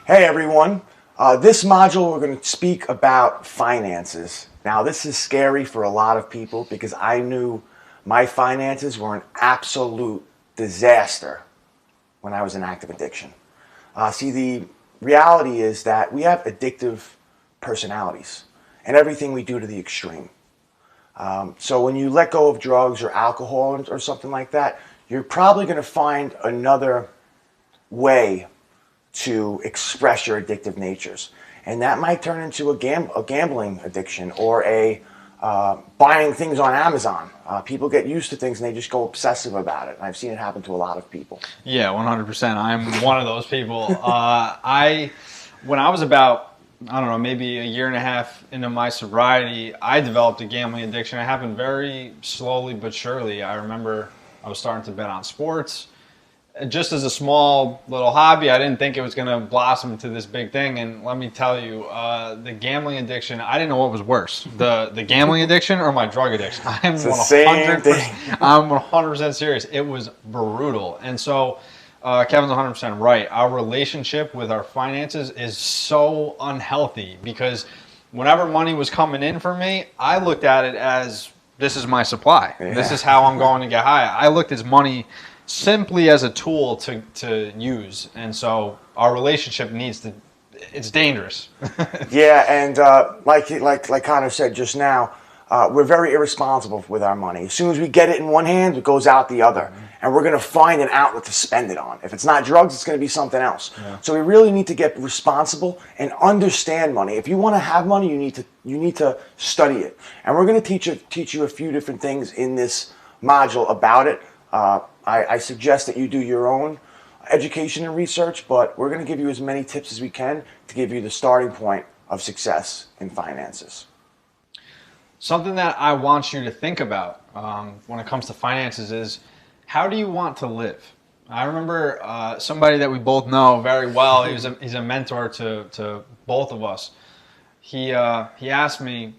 Hey everyone, this module we're going to speak about finances. Now this is scary for a lot of people because I knew my finances were an absolute disaster when I was in active addiction. See, the reality is that we have addictive personalities and everything we do to the extreme. So when you let go of drugs or alcohol or something like that, you're probably going to find another way to express your addictive natures. And that might turn into a gambling addiction or a buying things on Amazon. People get used to things and they just go obsessive about it. And I've seen it happen to a lot of people. Yeah, 100%. I'm one of those people. When I was about, I don't know, maybe a year and a half into my sobriety, I developed a gambling addiction. It happened very slowly but surely. I remember I was starting to bet on sports. Just as a small little hobby, I didn't think it was going to blossom into this big thing. And let me tell you, the gambling addiction, I didn't know what was worse, the gambling addiction or my drug addiction. I'm 100% serious. It was brutal. And so Kevin's 100% right. Our relationship with our finances is so unhealthy because whenever money was coming in for me, I looked at it as this is my supply. Yeah. This is how I'm going to get high. I looked at money simply as a tool to use, and so our relationship it's dangerous. Yeah, and like Connor said just now, we're very irresponsible with our money. As soon as we get it in one hand, it goes out the other, and we're going to find an outlet to spend it on. If it's not drugs, it's going to be something else. Yeah. So we really need to get responsible and understand money. If you want to have money, you need to study it, and we're going to teach you a few different things in this module about it. I suggest that you do your own education and research, but we're going to give you as many tips as we can to give you the starting point of success in finances. Something that I want you to think about when it comes to finances is, how do you want to live? I remember somebody that we both know very well. He's a mentor to both of us. He asked me,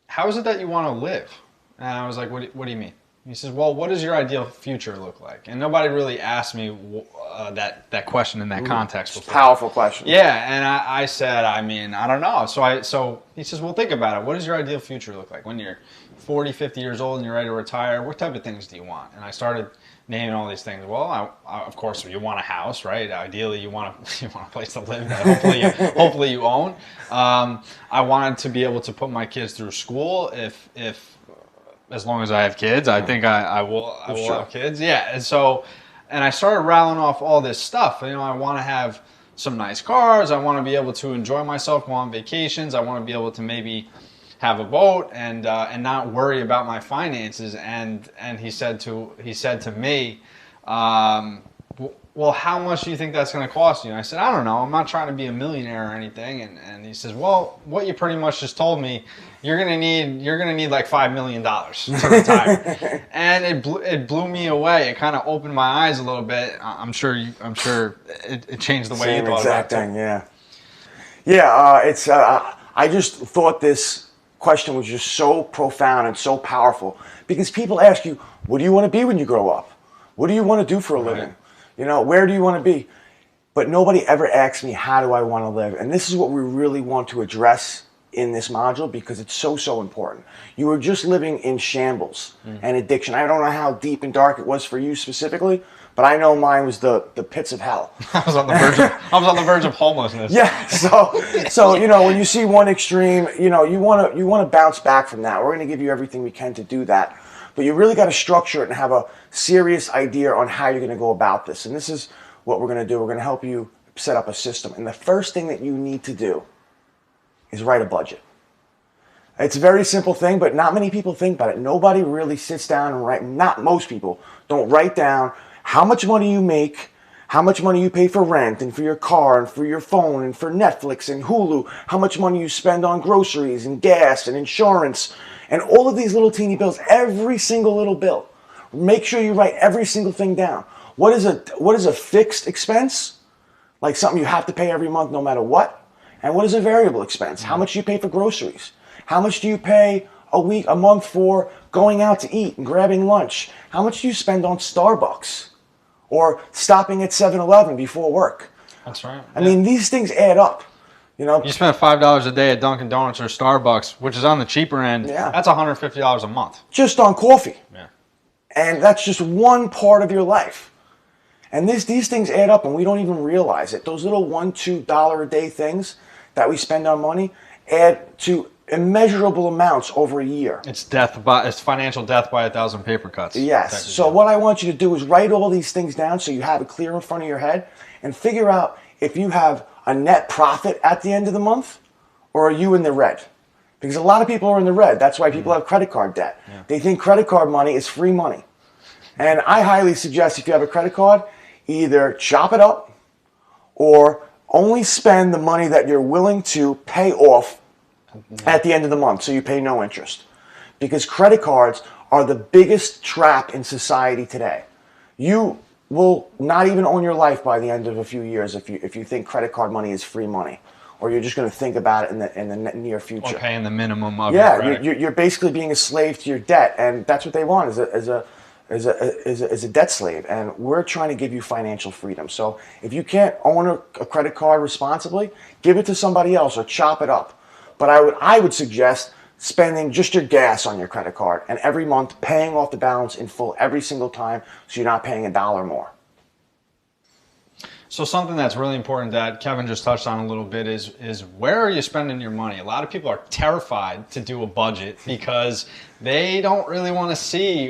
how is it that you want to live? And I was like, what do you mean? He says, well, what does your ideal future look like? And nobody really asked me that question in that context before. Powerful question. Yeah, and I said, I don't know. So he says, well, think about it. What does your ideal future look like? When you're 40, 50 years old and you're ready to retire, what type of things do you want? And I started naming all these things. Well, of course, you want a house, right? Ideally, you want a place to live that hopefully you own. I wanted to be able to put my kids through school if as long as I have kids. I think I will have kids. Yeah, and I started rattling off all this stuff. I want to have some nice cars. I want to be able to enjoy myself, go on vacations. I want to be able to maybe have a boat and not worry about my finances. And he said to me, well, how much do you think that's going to cost you? And I said, I don't know. I'm not trying to be a millionaire or anything. And he says, well, what you pretty much just told me, you're gonna need like $5 million to retire. And it blew me away. It kind of opened my eyes a little bit. I'm sure it changed the way you thought about it. Thing, yeah. Yeah, I just thought this question was just so profound and so powerful because people ask you, what do you want to be when you grow up? What do you want to do for a living? Where do you want to be? But nobody ever asks me, how do I want to live? And this is what we really want to address in this module because it's so important. You were just living in shambles and addiction. I don't know how deep and dark it was for you specifically, but I know mine was the pits of hell. I was on the verge of homelessness. Yeah. So when you see one extreme, you want to bounce back from that. We're going to give you everything we can to do that. But you really got to structure it and have a serious idea on how you're going to go about this. And this is what we're going to do. We're going to help you set up a system. And the first thing that you need to do is write a budget. It's a very simple thing, but not many people think about it. Nobody really sits down and most people don't write down how much money you make, how much money you pay for rent and for your car and for your phone and for Netflix and Hulu, how much money you spend on groceries and gas and insurance and all of these little teeny bills, every single little bill. Make sure you write every single thing down. What is a fixed expense? Like something you have to pay every month no matter what. And what is a variable expense? How much do you pay for groceries? How much do you pay a month for going out to eat and grabbing lunch? How much do you spend on Starbucks or stopping at 7-Eleven before work? That's right. I mean, these things add up. You know, you spend $5 a day at Dunkin' Donuts or Starbucks, which is on the cheaper end. Yeah. That's $150 a month. Just on coffee. Yeah. And that's just one part of your life. And these things add up, and we don't even realize it. Those little $1, $2 a day things that we spend on money add to immeasurable amounts over a year. It's financial death by 1,000 paper cuts. Yes. So what I want you to do is write all these things down so you have it clear in front of your head, and figure out if you have a net profit at the end of the month, or are you in the red? Because a lot of people are in the red. That's why people have credit card debt. Yeah. They think credit card money is free money. And I highly suggest if you have a credit card, either chop it up or only spend the money that you're willing to pay off at the end of the month so you pay no interest. Because credit cards are the biggest trap in society today. You will not even own your life by the end of a few years if you think credit card money is free money, or you're just going to think about it in the near future. Or paying the minimum of your credit. You're basically being a slave to your debt, and that's what they want is a debt slave. And we're trying to give you financial freedom. So if you can't own a credit card responsibly, give it to somebody else or chop it up. But I would suggest spending just your gas on your credit card, and every month paying off the balance in full every single time, so you're not paying $1 more. So something that's really important that Kevin just touched on a little bit is where are you spending your money? A lot of people are terrified to do a budget because they don't really want to see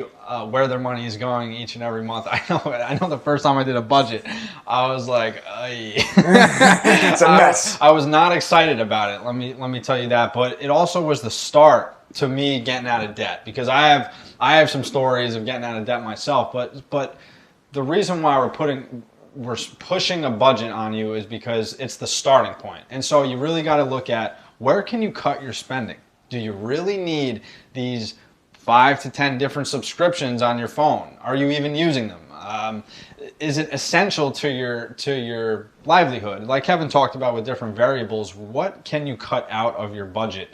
where their money is going each and every month. I know the first time I did a budget, I was like, it's a mess. I was not excited about it. Let me tell you that. But it also was the start to me getting out of debt, because I have some stories of getting out of debt myself. But the reason why we're pushing a budget on you is because it's the starting point. And so you really got to look at, where can you cut your spending? Do you really need these 5 to 10 different subscriptions on your phone? Are you even using them? Is it essential to your livelihood? Like Kevin talked about with different variables, what can you cut out of your budget?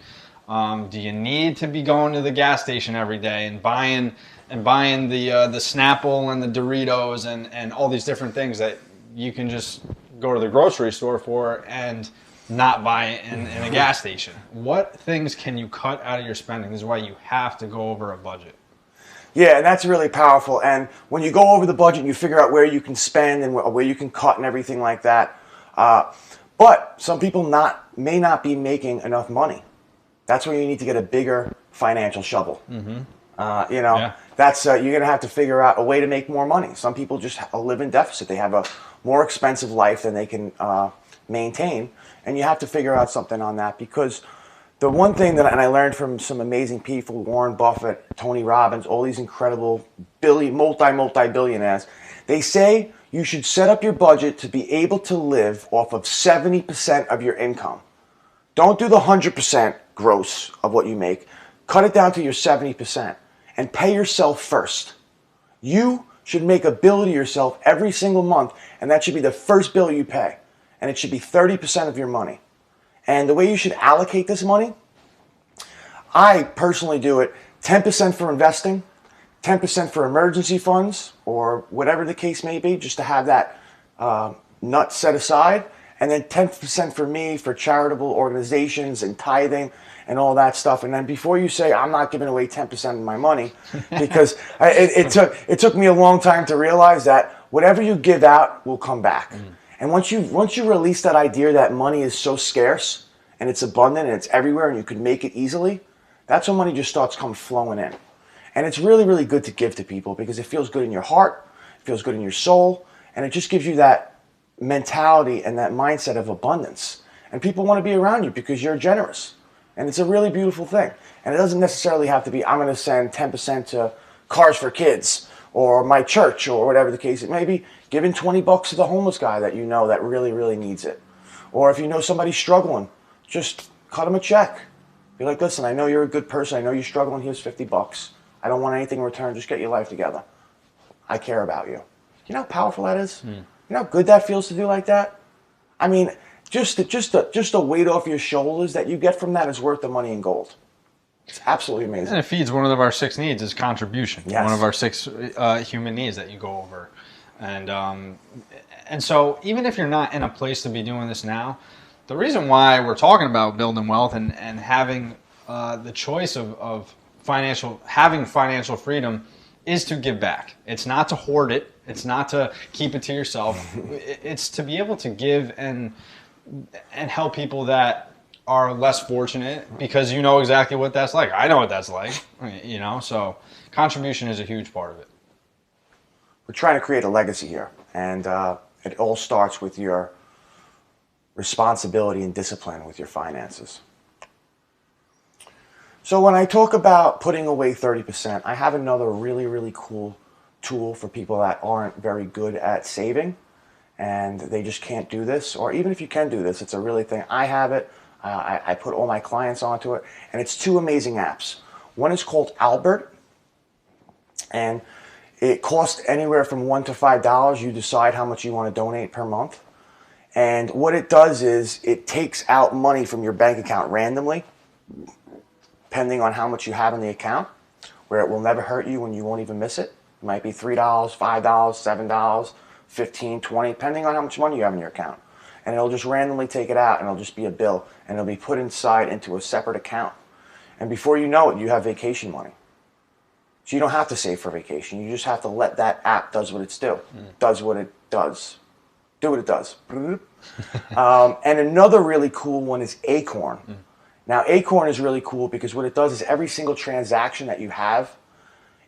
Do you need to be going to the gas station every day and buying the Snapple and the Doritos and all these different things that you can just go to the grocery store for and not buy in a gas station? What things can you cut out of your spending? This is why you have to go over a budget. Yeah, and that's really powerful. And when you go over the budget, you figure out where you can spend and where you can cut and everything like that. But some people may not be making enough money. That's where you need to get a bigger financial shovel. Mm-hmm. That's you're going to have to figure out a way to make more money. Some people just live in deficit. They have a more expensive life than they can maintain, and you have to figure out something on that. Because the one thing and I learned from some amazing people, Warren Buffett, Tony Robbins, all these incredible multi-billionaires, they say you should set up your budget to be able to live off of 70% of your income. Don't do the 100% gross of what you make. Cut it down to your 70% and pay yourself first. You should make a bill to yourself every single month, and that should be the first bill you pay. And it should be 30% of your money. And the way you should allocate this money, I personally do it 10% for investing, 10% for emergency funds, or whatever the case may be, just to have that nut set aside, and then 10% for me, for charitable organizations and tithing and all that stuff. And then before you say, I'm not giving away 10% of my money, because it took me a long time to realize that whatever you give out will come back. Mm. And once you release that idea that money is so scarce and it's abundant and it's everywhere and you can make it easily, that's when money just starts flowing in. And it's really, really good to give to people because it feels good in your heart, it feels good in your soul, and it just gives you that mentality and that mindset of abundance. And people want to be around you because you're generous. And it's a really beautiful thing. And it doesn't necessarily have to be, I'm going to send 10% to Cars for Kids or my church or whatever the case. It may be giving $20 to the homeless guy that you know that really, really needs it. Or if you know somebody's struggling, just cut them a check. Be like, listen, I know you're a good person. I know you're struggling. Here's $50. I don't want anything in return. Just get your life together. I care about you. You know how powerful that is? Mm. You know how good that feels to do like that? I mean, just the weight off your shoulders that you get from that is worth the money in gold. It's absolutely amazing. And it feeds one of our 6 needs is contribution. Yes. One of our 6 human needs that you go over. And so even if you're not in a place to be doing this now, the reason why we're talking about building wealth and having the choice of having financial freedom is to give back. It's not to hoard it. It's not to keep it to yourself. It's to be able to give and help people that are less fortunate, because you know exactly what that's like. I know what that's like, so contribution is a huge part of it. We're trying to create a legacy here, and it all starts with your responsibility and discipline with your finances. So when I talk about putting away 30%, I have another really, really cool tool for people that aren't very good at saving and they just can't do this. Or even if you can do this, it's a really thing. I have it. I put all my clients onto it, and it's two amazing apps. One is called Albert, and it costs anywhere from $1 to $5. You decide how much you want to donate per month. And what it does is it takes out money from your bank account randomly, depending on how much you have in the account, where it will never hurt you and you won't even miss it. It might be $3, $5, $7, $15, $20, depending on how much money you have in your account. And it'll just randomly take it out, and it'll just be a bill, and it'll be put inside into a separate account. And before you know it, you have vacation money. So you don't have to save for vacation. You just have to let that app does what it's does what it does. Do what it does. And another really cool one is Acorn. Now, Acorn is really cool because what it does is every single transaction that you have,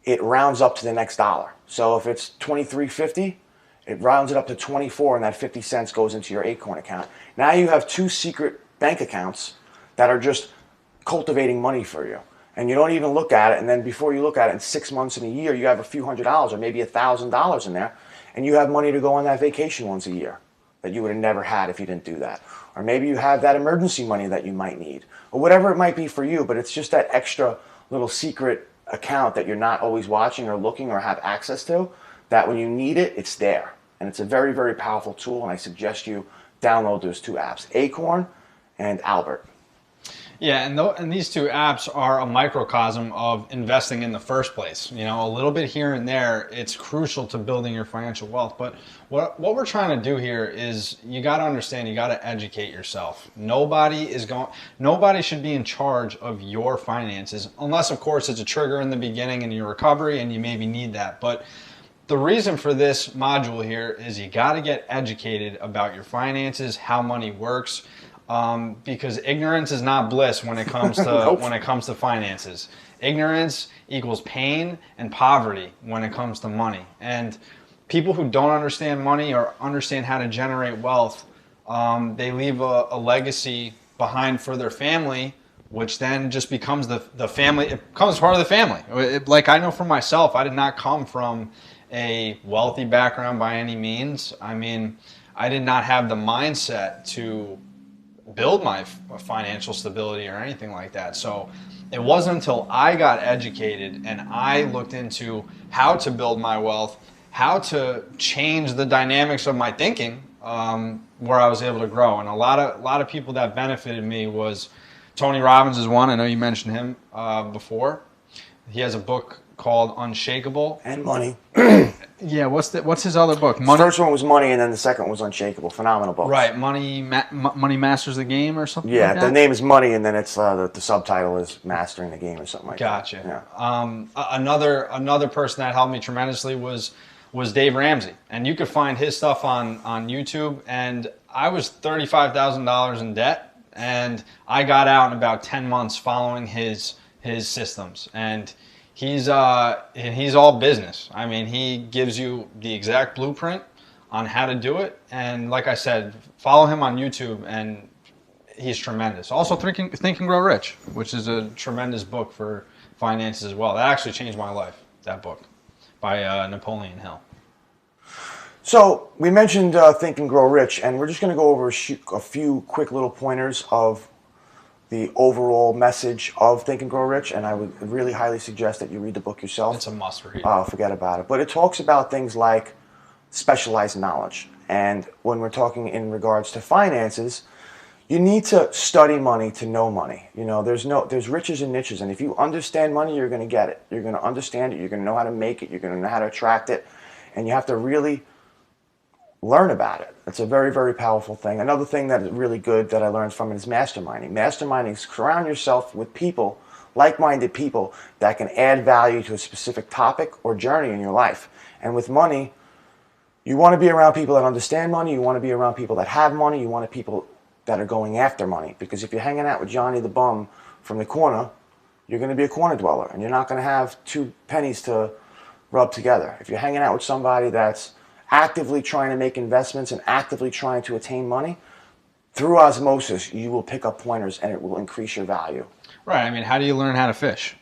it rounds up to the next dollar. So if it's $23.50, it rounds it up to 24, and that 50 cents goes into your Acorn account. Now you have two secret bank accounts that are just cultivating money for you. And you don't even look at it, and then before you look at it, in 6 months in a year, you have a few $100s or maybe $1,000 in there, and you have money to go on that vacation once a year that you would have never had if you didn't do that. Or maybe you have that emergency money that you might need, or whatever it might be for you, but it's just that extra little secret account that you're not always watching or looking or have access to, that when you need it, it's there. And it's a very, very powerful tool, and I suggest you download those two apps, Acorn and Albert. Yeah, and these two apps are a microcosm of investing in the first place. A little bit here and there, it's crucial to building your financial wealth. But what we're trying to do here is you got to understand, you got to educate yourself. Nobody should be in charge of your finances, unless, of course, it's a trigger in the beginning in your recovery and you maybe need that. But the reason for this module here is you got to get educated about your finances, how money works. Because ignorance is not bliss when it comes to Nope. when it comes to finances. Ignorance equals pain and poverty when it comes to money. And people who don't understand money or understand how to generate wealth, they leave a legacy behind for their family, which then just becomes the family. It becomes part of the family. Like I know for myself, I did not come from a wealthy background by any means. I mean, I did not have the mindset to build my financial stability or anything like that. So it wasn't until I got educated and I looked into how to build my wealth, how to change the dynamics of my thinking, where I was able to grow. And a lot of people that benefited me was Tony Robbins is one. I know you mentioned him before. He has a book called Unshakable. And Money. Yeah, what's his other book? The first one was Money, and then the second one was Unshakable. Phenomenal book. Right, Money Masters the Game or something. Yeah, like that? the name is Money, and then it's the subtitle is Mastering the Game or something like Gotcha. that. Gotcha. Yeah. Another person that helped me tremendously was Dave Ramsey, and you could find his stuff on YouTube. And I was $35,000 in debt, and I got out in about 10 months following his systems. And he's all business. I mean, he gives you the exact blueprint on how to do it. And like I said, follow him on YouTube, and he's tremendous. Also, Think and Grow Rich, which is a tremendous book for finances as well. That actually changed my life, that book, by Napoleon Hill. So we mentioned Think and Grow Rich, and we're just going to go over a few quick little pointers of the overall message of Think and Grow Rich, and I would really highly suggest that you read the book yourself. It's a must read. Forget about it. But it talks about things like specialized knowledge. And when we're talking in regards to finances, you need to study money to know money. There's riches and niches, and if you understand money, you're going to get it. You're going to understand it. You're going to know how to make it. You're going to know how to attract it. And you have to really learn about it. It's a very, very powerful thing. Another thing that is really good that I learned from it is masterminding. Masterminding is surround yourself with people, like-minded people, that can add value to a specific topic or journey in your life. And with money, you want to be around people that understand money. You want to be around people that have money. You want people that are going after money. Because if you're hanging out with Johnny the bum from the corner, you're going to be a corner dweller, and you're not going to have two pennies to rub together. If you're hanging out with somebody that's actively trying to make investments and actively trying to attain money, through osmosis, you will pick up pointers and it will increase your value. Right. I mean, how do you learn how to fish?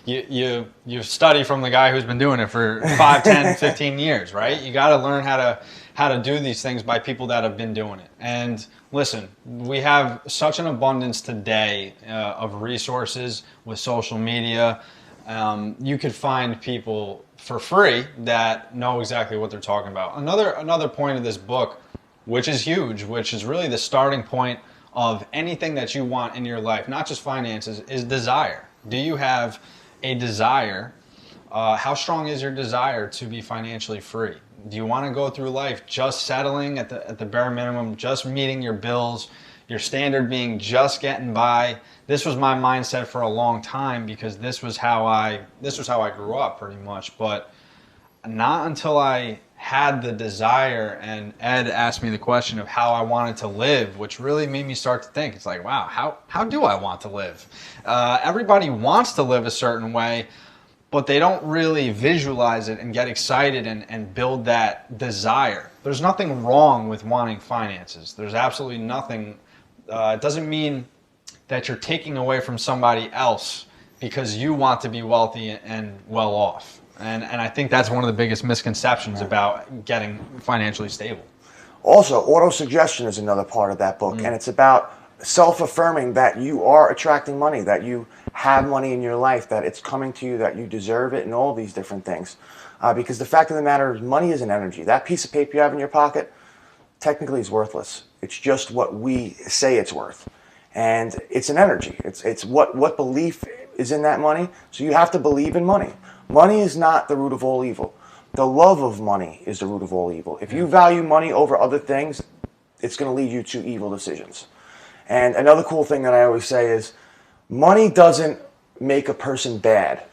you study from the guy who's been doing it for 5, 10, 15 years, right? You got to learn how to do these things by people that have been doing it. And listen, we have such an abundance today of resources with social media. You could find people for free that know exactly what they're talking about. Another point of this book, which is huge, which is really the starting point of anything that you want in your life, not just finances, is desire. Do you have a desire? How strong is your desire to be financially free? Do you want to go through life just settling at the bare minimum, just meeting your bills, your standard being just getting by? This was my mindset for a long time because this was how I grew up pretty much. But not until I had the desire and Ed asked me the question of how I wanted to live, which really made me start to think. It's like, wow, how do I want to live? Everybody wants to live a certain way, but they don't really visualize it and get excited and build that desire. There's nothing wrong with wanting finances. There's absolutely nothing. It doesn't mean that you're taking away from somebody else because you want to be wealthy and well off. And I think that's one of the biggest misconceptions about getting financially stable. Also, auto-suggestion is another part of that book, and it's about self-affirming that you are attracting money, that you have money in your life, that it's coming to you, that you deserve it, and all these different things. Because the fact of the matter is money is an energy. That piece of paper you have in your pocket technically is worthless. It's just what we say it's worth. And it's an energy. It's what belief is in that money. So you have to believe in money. Money is not the root of all evil. The love of money is the root of all evil. If you value money over other things, it's going to lead you to evil decisions. And another cool thing that I always say is money doesn't make a person bad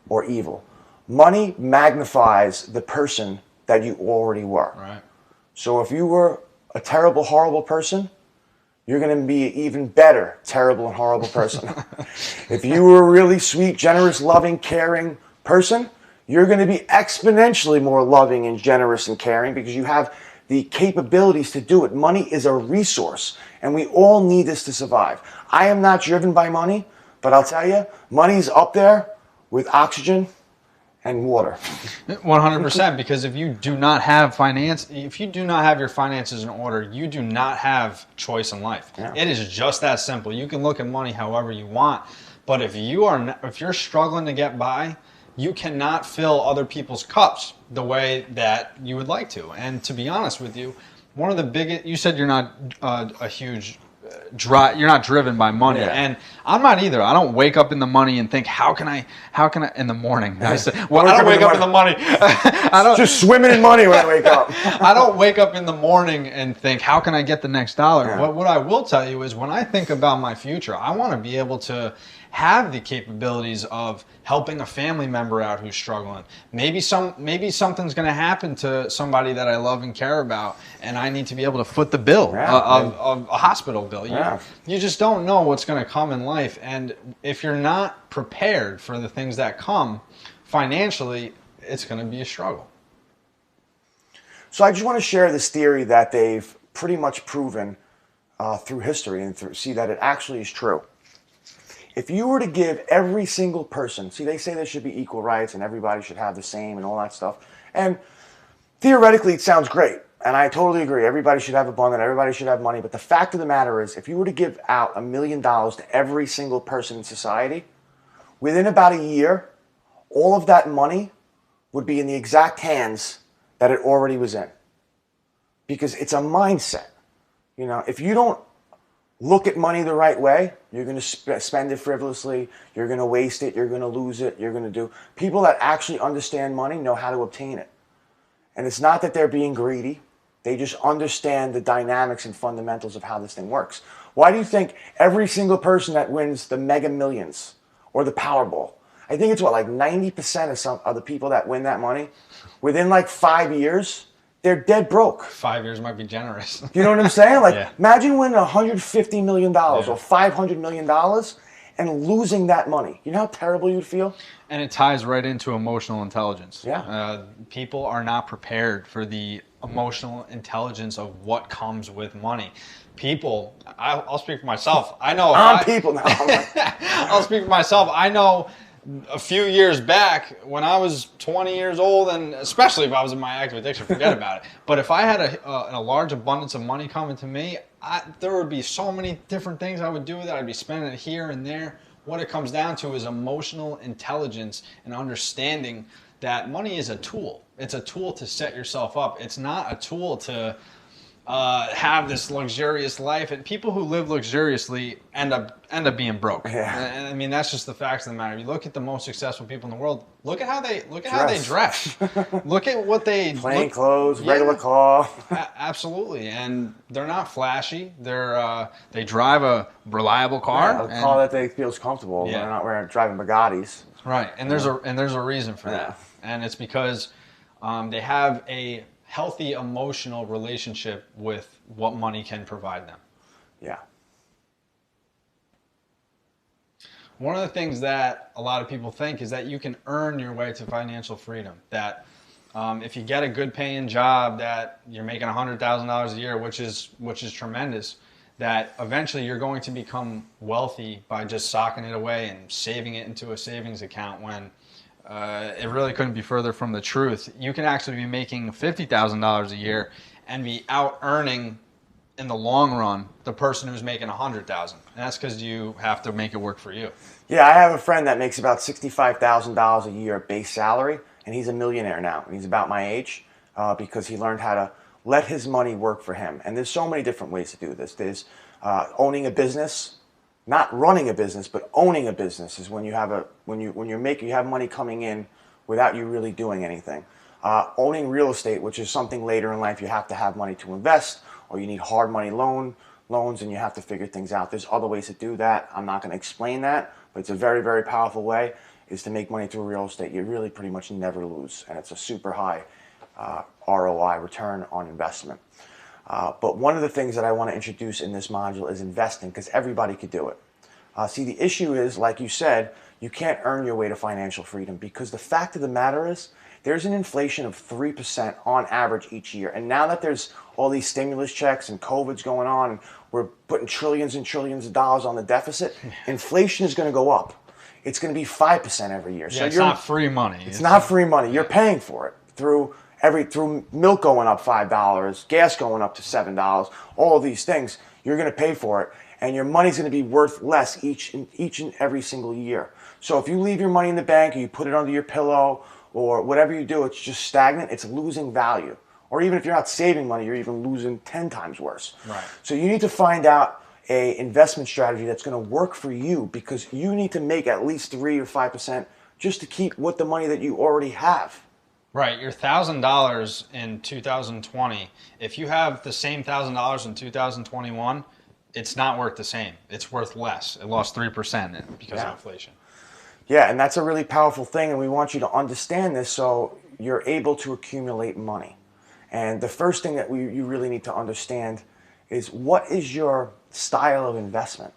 or evil. Money magnifies the person that you already were. Right. So if you were a terrible, horrible person, you're going to be an even better, terrible and horrible person. If you were a really sweet, generous, loving, caring person, you're going to be exponentially more loving and generous and caring because you have the capabilities to do it. Money is a resource, and we all need this to survive. I am not driven by money, but I'll tell you, money's up there with oxygen and water. 100%, because if you do not have your finances in order, you do not have choice in life. Yeah. It is just that simple. You can look at money however you want, but if you're struggling to get by, you cannot fill other people's cups the way that you would like to. And to be honest with you, one of the biggest, you said you're not a huge you're not driven by money, and I'm not either. I don't wake up in the money and think, how can I in the morning? I don't wake up in the money. I don't just swimming in money when I wake up. I don't wake up in the morning and think, how can I get the next dollar? Yeah. But what I will tell you is when I think about my future, I want to be able to have the capabilities of helping a family member out who's struggling. Maybe something's going to happen to somebody that I love and care about, and I need to be able to foot the bill of a hospital bill. You just don't know what's going to come in life, and if you're not prepared for the things that come financially, it's going to be a struggle. So I just want to share this theory that they've pretty much proven through history and see that it actually is true. If you were to give every single person, see, they say there should be equal rights and everybody should have the same and all that stuff. And theoretically, it sounds great. And I totally agree. Everybody should have abundance. Everybody should have money. But the fact of the matter is, if you were to give out $1 million to every single person in society, within about a year, all of that money would be in the exact hands that it already was in. Because it's a mindset. You know, if you don't look at money the right way, you're going to spend it frivolously, you're going to waste it, you're going to lose it, you're going to do. People that actually understand money know how to obtain it. And it's not that they're being greedy. They just understand the dynamics and fundamentals of how this thing works. Why do you think every single person that wins the Mega Millions or the Powerball, I think it's what, like 90% of the people that win that money, within like 5 years, they're dead broke. 5 years might be generous. You know what I'm saying? Like, Yeah. imagine winning $150 million Yeah. or $500 million and losing that money. You know how terrible you'd feel? And it ties right into emotional intelligence. Yeah. People are not prepared for the emotional intelligence of what comes with money. People, I'll speak for myself. I know. People now. I'll speak for myself. I know a few years back when I was 20 years old, and especially if I was in my active addiction, forget about it. But if I had a large abundance of money coming to me, there would be so many different things I would do with it. I'd be spending it here and there. What it comes down to is emotional intelligence and understanding that money is a tool. It's a tool to set yourself up. It's not a tool to have this luxurious life. And people who live luxuriously end up being broke. Yeah. And I mean, that's just the facts of the matter. You look at the most successful people in the world. Look at how they dress. Look at what they Plain clothes, regular car. Absolutely, and they're not flashy. They drive a reliable car, Yeah, a car that they feels comfortable. Yeah. They're not driving Bugattis. right? And there's a reason for that, and it's because they have a healthy emotional relationship with what money can provide them. Yeah. One of the things that a lot of people think is that you can earn your way to financial freedom. That if you get a good paying job, that you're making $100,000 a year, which is tremendous, that eventually you're going to become wealthy by just socking it away and saving it into a savings account, when it really couldn't be further from the truth. You can actually be making $50,000 a year and be out earning in the long run the person who's making $100,000. And that's because you have to make it work for you. Yeah, I have a friend that makes about $65,000 a year base salary, and he's a millionaire now. And he's about my age because he learned how to let his money work for him. And there's so many different ways to do this. There's owning a business, not running a business, but owning a business is when you have you have money coming in without you really doing anything. Owning real estate, which is something later in life you have to have money to invest, or you need hard money loans, and you have to figure things out. There's other ways to do that. I'm not going to explain that, but it's a very, very powerful way, is to make money through real estate. You really pretty much never lose, and it's a super high ROI, return on investment. But one of the things that I want to introduce in this module is investing, because everybody could do it. See, the issue is, like you said, you can't earn your way to financial freedom, because the fact of the matter is there's an inflation of 3% on average each year. And now that there's all these stimulus checks and COVID's going on, and we're putting trillions and trillions of dollars on the deficit, inflation is going to go up. It's going to be 5% every year. Yeah, so it's not free money. It's not free money. You're paying for it through milk going up $5, gas going up to $7, all of these things. You're going to pay for it, and your money's going to be worth less each and every single year. So if you leave your money in the bank, or you put it under your pillow, or whatever you do, it's just stagnant. It's losing value. Or even if you're not saving money, you're even losing 10 times worse. Right. So you need to find out a investment strategy that's going to work for you, because you need to make at least 3 or 5% just to keep with the money that you already have. Right, your $1,000 in 2020, if you have the same $1,000 in 2021, it's not worth the same. It's worth less. It lost 3% because of inflation. Yeah, and that's a really powerful thing, and we want you to understand this so you're able to accumulate money. And the first thing that you really need to understand is, what is your style of investment?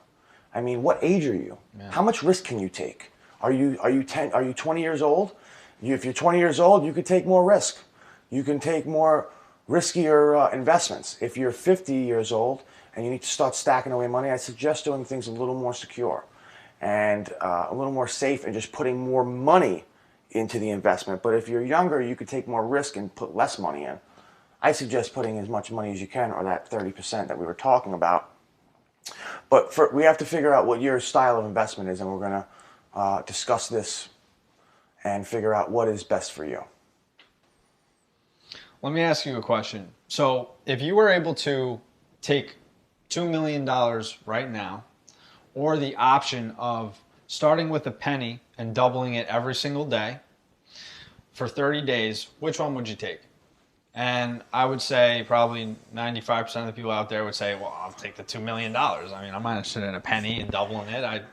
I mean, what age are you? Yeah. How much risk can you take? Are you 20 years old? If you're 20 years old, you could take more risk. You can take more riskier investments. If you're 50 years old and you need to start stacking away money, I suggest doing things a little more secure and a little more safe, and just putting more money into the investment. But if you're younger, you could take more risk and put less money in. I suggest putting as much money as you can, or that 30% that we were talking about. But we have to figure out what your style of investment is, and we're going to discuss this and figure out what is best for you. Let me ask you a question. So if you were able to take $2 million right now, or the option of starting with a penny and doubling it every single day for 30 days, which one would you take? And I would say probably 95% of the people out there would say, well, I'll take the $2 million. I mean, I'm not interested in a penny and doubling it.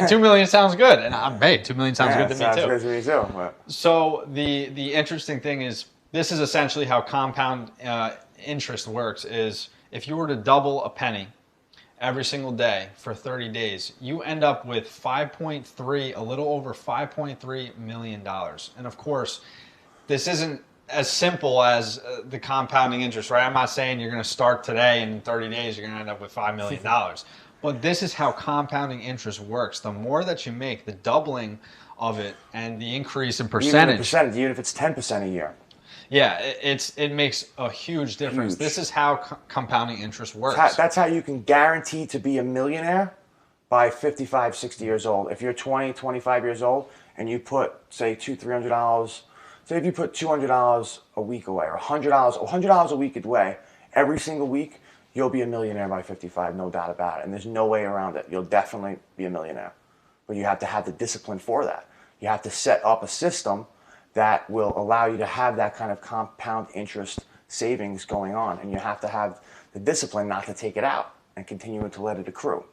2 million sounds good. And hey, 2 million sounds good to me sounds too. good to me too. But So the interesting thing is, this is essentially how compound interest works, is if you were to double a penny every single day for 30 days, you end up with a little over $5.3 million. And of course, this isn't as simple as the compounding interest, right? I'm not saying you're going to start today and in 30 days you're going to end up with $5 million. But this is how compounding interest works. The more that you make, the doubling of it and the increase in percentage. Even if it's 10% a year. Yeah, it makes a huge difference. Huge. This is how compounding interest works. That's how you can guarantee to be a millionaire by 55, 60 years old. If you're 20, 25 years old and you put, say, $300, say if you put $200 a week away or $100 a week away every single week, you'll be a millionaire by 55, no doubt about it. And there's no way around it. You'll definitely be a millionaire. But you have to have the discipline for that. You have to set up a system that will allow you to have that kind of compound interest savings going on. And you have to have the discipline not to take it out and continue to let it accrue.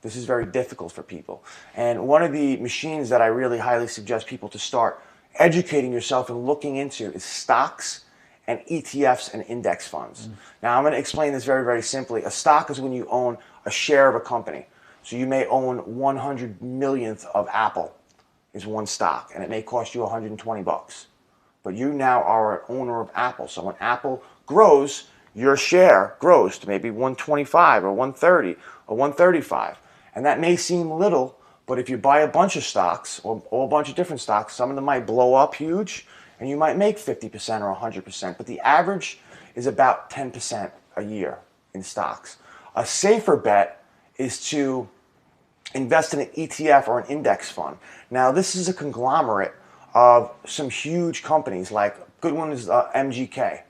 This is very difficult for people. And one of the machines that I really highly suggest people to start educating yourself and looking into is stocks and ETFs and index funds. Now, I'm going to explain this very, very simply. A stock is when you own a share of a company. So you may own 100 millionth of Apple is one stock, and it may cost you 120 bucks. But you now are an owner of Apple. So when Apple grows, your share grows to maybe 125 or 130 or 135. And that may seem little, but if you buy a bunch of stocks or a bunch of different stocks, some of them might blow up huge, and you might make 50% or 100%. But the average is about 10% a year in stocks. A safer bet is to invest in an ETF or an index fund. Now, this is a conglomerate of some huge companies, like good one is MGK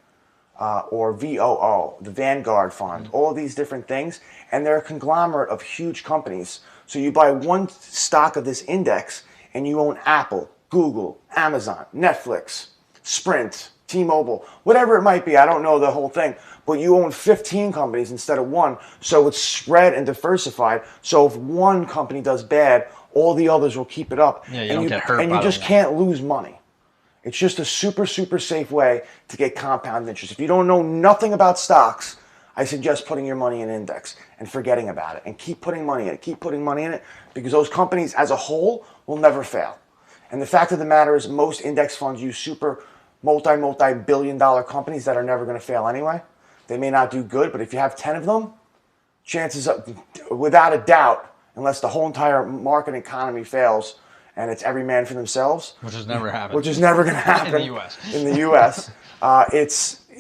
or VOO, the Vanguard Fund, all of these different things, and they're a conglomerate of huge companies. So you buy one stock of this index, and you own Apple, Google, Amazon, Netflix, Sprint, T-Mobile, whatever it might be. I don't know the whole thing, but you own 15 companies instead of one, so it's spread and diversified. So if one company does bad, all the others will keep it up. Yeah, you don't get hurt. And you just can't lose money. It's just a super, super safe way to get compound interest. If you don't know nothing about stocks, I suggest putting your money in an index and forgetting about it and keep putting money in it, because those companies as a whole will never fail. And the fact of the matter is most index funds use super multi-billion-dollar companies that are never going to fail anyway. They may not do good, but if you have 10 of them, chances are, without a doubt, unless the whole entire market economy fails and it's every man for themselves, which has never happened. Which is never going to happen in the U.S. In the U.S.,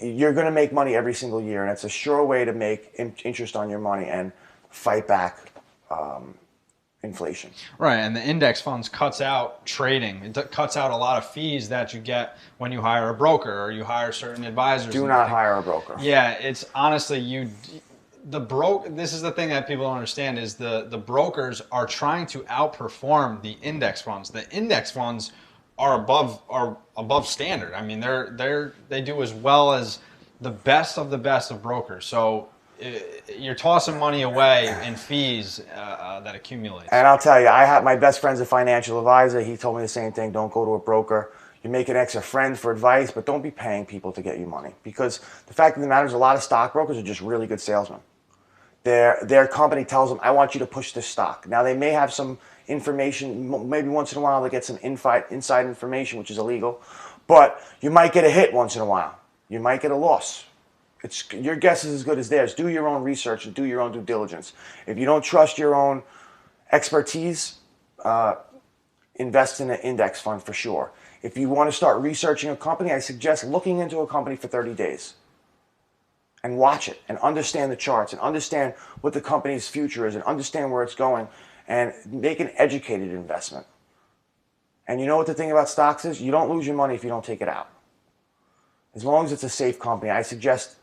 you're going to make money every single year, and it's a sure way to make interest on your money and fight back inflation. Right, and the index funds cuts out trading. It cuts out a lot of fees that you get when you hire a broker or you hire certain advisors. Do not hire a broker. Yeah, it's honestly this is the thing that people don't understand is the brokers are trying to outperform the index funds. The index funds are above standard. I mean, they do as well as the best of brokers. So you're tossing money away in fees that accumulate. And I'll tell you, I have my best friend's a financial advisor. He told me the same thing. Don't go to a broker. You make an extra friend for advice, but don't be paying people to get you money. Because the fact of the matter is a lot of stockbrokers are just really good salesmen. Their company tells them, I want you to push this stock. Now, they may have some information. Maybe once in a while they get some inside information, which is illegal. But you might get a hit once in a while. You might get a loss. Your guess is as good as theirs. Do your own research and do your own due diligence. If you don't trust your own expertise, invest in an index fund for sure. If you want to start researching a company, I suggest looking into a company for 30 days and watch it and understand the charts and understand what the company's future is and understand where it's going and make an educated investment. And you know what the thing about stocks is? You don't lose your money if you don't take it out. As long as it's a safe company, I suggest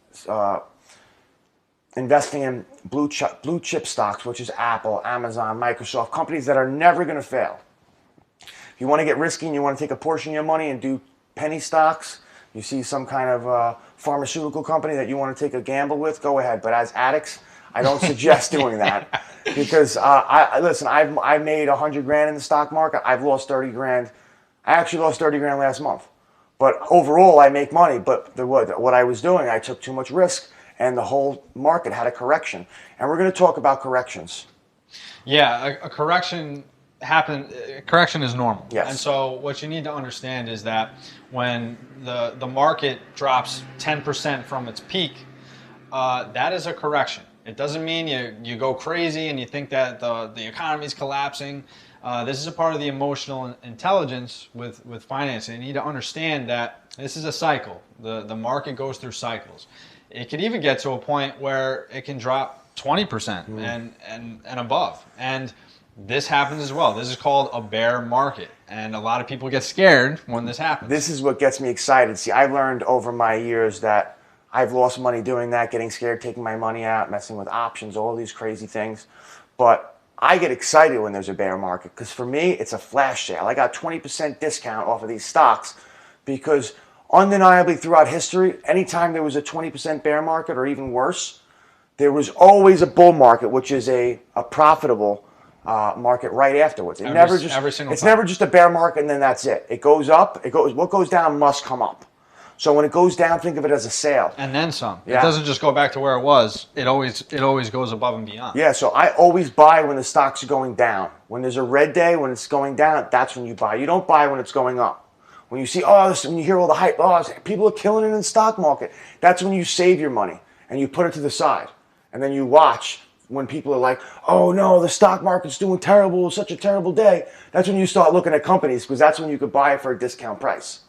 investing in blue chip stocks, which is Apple, Amazon, Microsoft, companies that are never going to fail. If you want to get risky and you want to take a portion of your money and do penny stocks, You see some kind of pharmaceutical company that you want to take a gamble with, go ahead. But as addicts, I don't suggest doing that because listen, I made 100 grand in the stock market. I've lost 30 grand. I actually lost 30 grand last month. But overall, I make money. But what I was doing, I took too much risk, and the whole market had a correction. And we're going to talk about corrections. Yeah, a correction correction is normal. Yes. And so what you need to understand is that when the market drops 10% from its peak, that is a correction. It doesn't mean you go crazy and you think that the economy is collapsing. This is a part of the emotional intelligence with financing. You need to understand that this is a cycle. The market goes through cycles. It could even get to a point where it can drop 20% and above. And this happens as well. This is called a bear market. And a lot of people get scared when this happens. This is what gets me excited. See, I learned over my years that I've lost money doing that, getting scared, taking my money out, messing with options, all these crazy things. But I get excited when there's a bear market because for me, it's a flash sale. I got 20% discount off of these stocks because undeniably throughout history, anytime there was a 20% bear market or even worse, there was always a bull market, which is a profitable market right afterwards. Every single time. Never just a bear market and then that's it. It goes up. What goes down must come up. So when it goes down, think of it as a sale. And then some. Yeah. It doesn't just go back to where it was. It always goes above and beyond. Yeah, so I always buy when the stocks are going down. When there's a red day, when it's going down, that's when you buy. You don't buy when it's going up. When you see, when you hear all the hype, people are killing it in the stock market, that's when you save your money and you put it to the side. And then you watch when people are like, oh no, the stock market's doing terrible, it's such a terrible day. That's when you start looking at companies because that's when you could buy it for a discount price.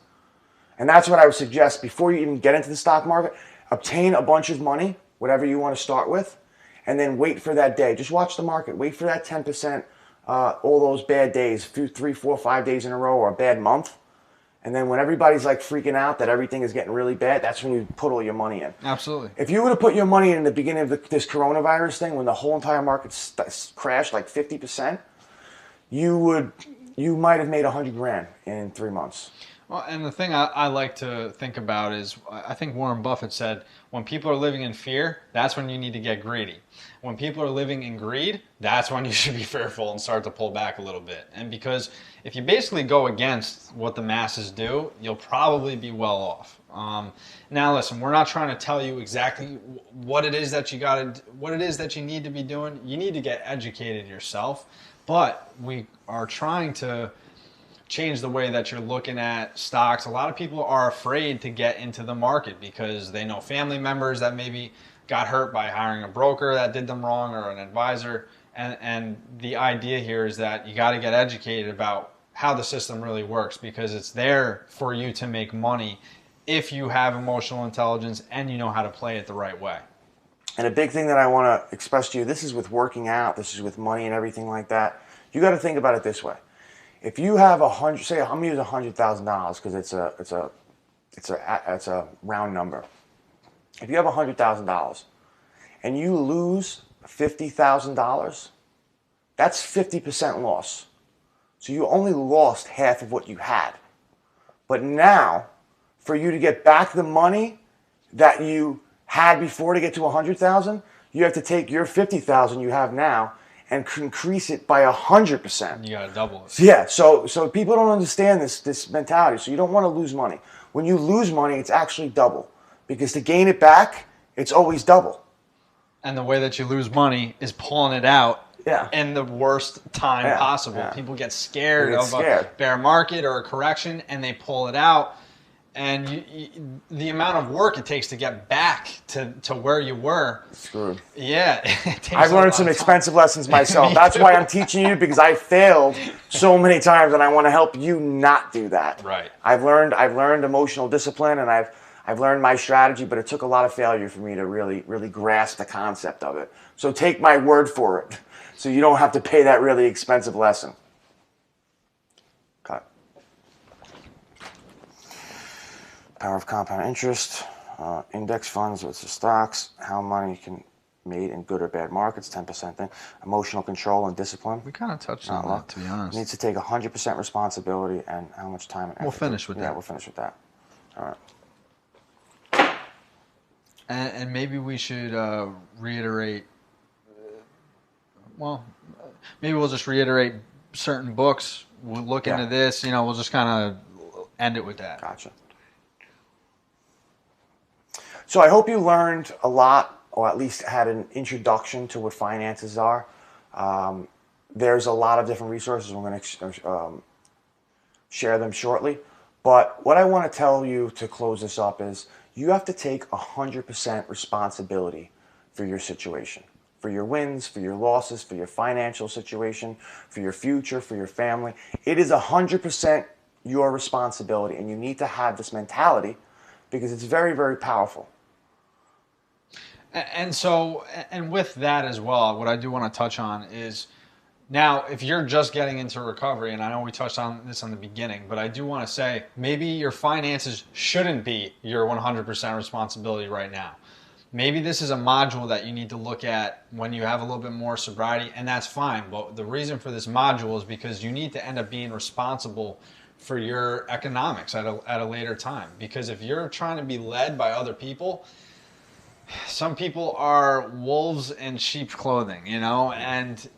And that's what I would suggest before you even get into the stock market. Obtain a bunch of money, whatever you want to start with, and then wait for that day. Just watch the market. Wait for that 10%, all those bad days, 3, 4, 5 days in a row or a bad month. And then when everybody's like freaking out that everything is getting really bad, that's when you put all your money in. Absolutely. If you would have put your money in the beginning of this coronavirus thing, when the whole entire market crashed like 50%, you might have made 100 grand in 3 months. Well, and the thing I like to think about is, I think Warren Buffett said, when people are living in fear, that's when you need to get greedy. When people are living in greed, that's when you should be fearful and start to pull back a little bit. And because if you basically go against what the masses do, you'll probably be well off. Now, listen, we're not trying to tell you exactly what it is that you need to be doing. You need to get educated yourself, but we are trying to change the way that you're looking at stocks. A lot of people are afraid to get into the market because they know family members that maybe got hurt by hiring a broker that did them wrong or an advisor. And the idea here is that you got to get educated about how the system really works because it's there for you to make money if you have emotional intelligence and you know how to play it the right way. And a big thing that I want to express to you, this is with working out, this is with money and everything like that. You got to think about it this way. If you have say I'm gonna use $100,000 because it's a round number. If you have $100,000 and you lose $50,000, that's 50% loss. So you only lost half of what you had. But now, for you to get back the money that you had before to get to 100,000, you have to take your 50,000 you have now and increase it by 100%. You gotta double it. Yeah, so people don't understand this mentality. So you don't want to lose money. When you lose money, it's actually double. Because to gain it back, it's always double. And the way that you lose money is pulling it out in the worst time possible. Yeah. People get scared of a bear market or a correction and they pull it out. And the amount of work it takes to get back to where you were. Screwed. Yeah. I've learned some expensive lessons myself. That's why I'm teaching you, because I failed so many times and I want to help you not do that. Right. I've learned emotional discipline and I've learned my strategy, but it took a lot of failure for me to really, really grasp the concept of it. So take my word for it. So you don't have to pay that really expensive lesson. Cut. Power of compound interest, index funds, what's the stocks, how money can made in good or bad markets, 10% thing, emotional control and discipline. We kind of touched on that, to be honest. Needs to take 100% responsibility and how much time and effort. We'll finish with that. Yeah, we'll finish with that. All right. And maybe we should reiterate. Well, maybe we'll just reiterate certain books. We'll look into this. You know, we'll just kind of end it with that. Gotcha. So I hope you learned a lot, or at least had an introduction to what finances are. There's a lot of different resources. We're going to share them shortly. But what I want to tell you to close this up is you have to take 100% responsibility for your situation, for your wins, for your losses, for your financial situation, for your future, for your family. It is 100% your responsibility, and you need to have this mentality because it's very, very powerful. And so, and with that as well, what I do want to touch on is now, if you're just getting into recovery, and I know we touched on this in the beginning, but I do want to say maybe your finances shouldn't be your 100% responsibility right now. Maybe this is a module that you need to look at when you have a little bit more sobriety, and that's fine. But the reason for this module is because you need to end up being responsible for your economics at a later time. Because if you're trying to be led by other people, some people are wolves in sheep's clothing, you know, and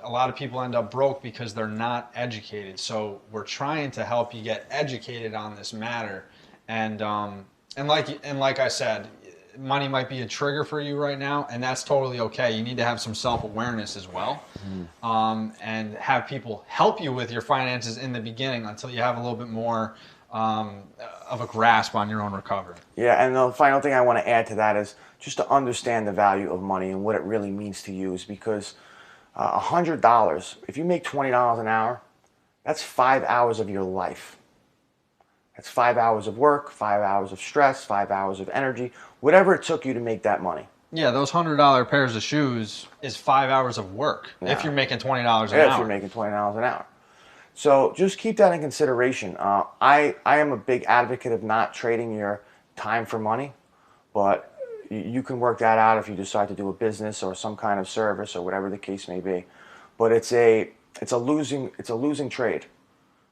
a lot of people end up broke because they're not educated. So we're trying to help you get educated on this matter, and like I said, money might be a trigger for you right now, and that's totally okay. You need to have some self-awareness as well, and have people help you with your finances in the beginning until you have a little bit more of a grasp on your own recovery. Yeah, and the final thing I want to add to that is just to understand the value of money and what it really means to you is because $100, if you make $20 an hour, that's 5 hours of your life. That's 5 hours of work, 5 hours of stress, 5 hours of energy, whatever it took you to make that money. Yeah, those $100 pairs of shoes is 5 hours of work if you're making $20 an hour. If you're making $20 an hour. So just keep that in consideration. I am a big advocate of not trading your time for money, but you can work that out if you decide to do a business or some kind of service or whatever the case may be. But it's a losing trade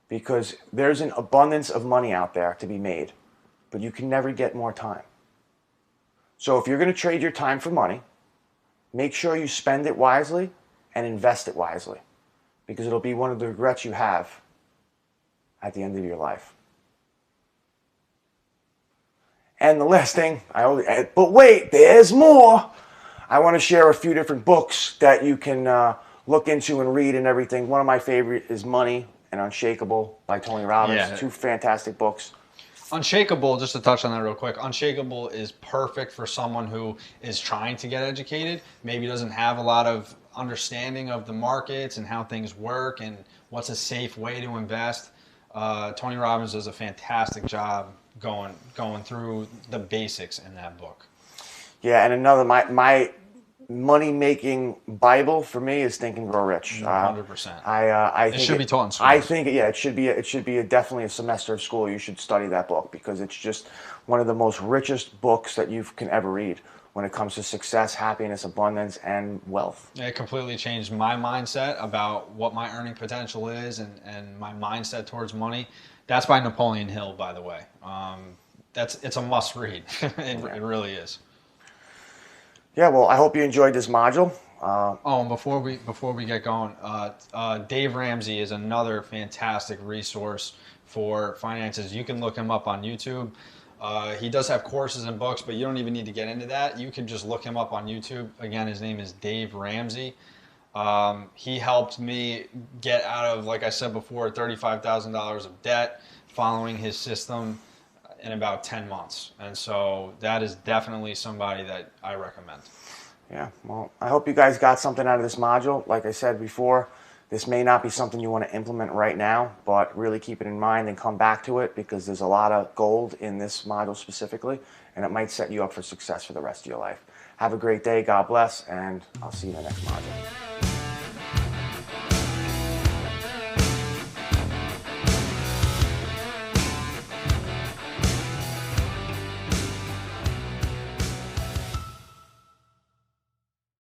because there's an abundance of money out there to be made, but you can never get more time. So if you're going to trade your time for money, make sure you spend it wisely and invest it wisely, because it'll be one of the regrets you have at the end of your life. And the last thing, but wait, there's more. I want to share a few different books that you can look into and read and everything. One of my favorite is Money and Unshakable by Tony Robbins. Yeah. 2 fantastic books. Unshakable, just to touch on that real quick, Unshakable is perfect for someone who is trying to get educated, maybe doesn't have a lot of understanding of the markets and how things work and what's a safe way to invest. Tony Robbins does a fantastic job going through the basics in that book. Yeah, and another, my money-making Bible for me is Think and Grow Rich. 100%. I think it should be taught in school. I think, yeah, it should be definitely a semester of school. You should study that book because it's just one of the most richest books that you can ever read when it comes to success, happiness, abundance, and wealth. It completely changed my mindset about what my earning potential is and my mindset towards money. That's by Napoleon Hill, by the way. It's a must read. It really is. Yeah, well, I hope you enjoyed this module. And before we get going, Dave Ramsey is another fantastic resource for finances. You can look him up on YouTube. He does have courses and books, but you don't even need to get into that. You can just look him up on YouTube. Again, his name is Dave Ramsey. He helped me get out of, like I said before, $35,000 of debt following his system in about 10 months. And so that is definitely somebody that I recommend. Yeah, well, I hope you guys got something out of this module. Like I said before, this may not be something you want to implement right now, but really keep it in mind and come back to it because there's a lot of gold in this module specifically, and it might set you up for success for the rest of your life. Have a great day, God bless, and I'll see you in the next module.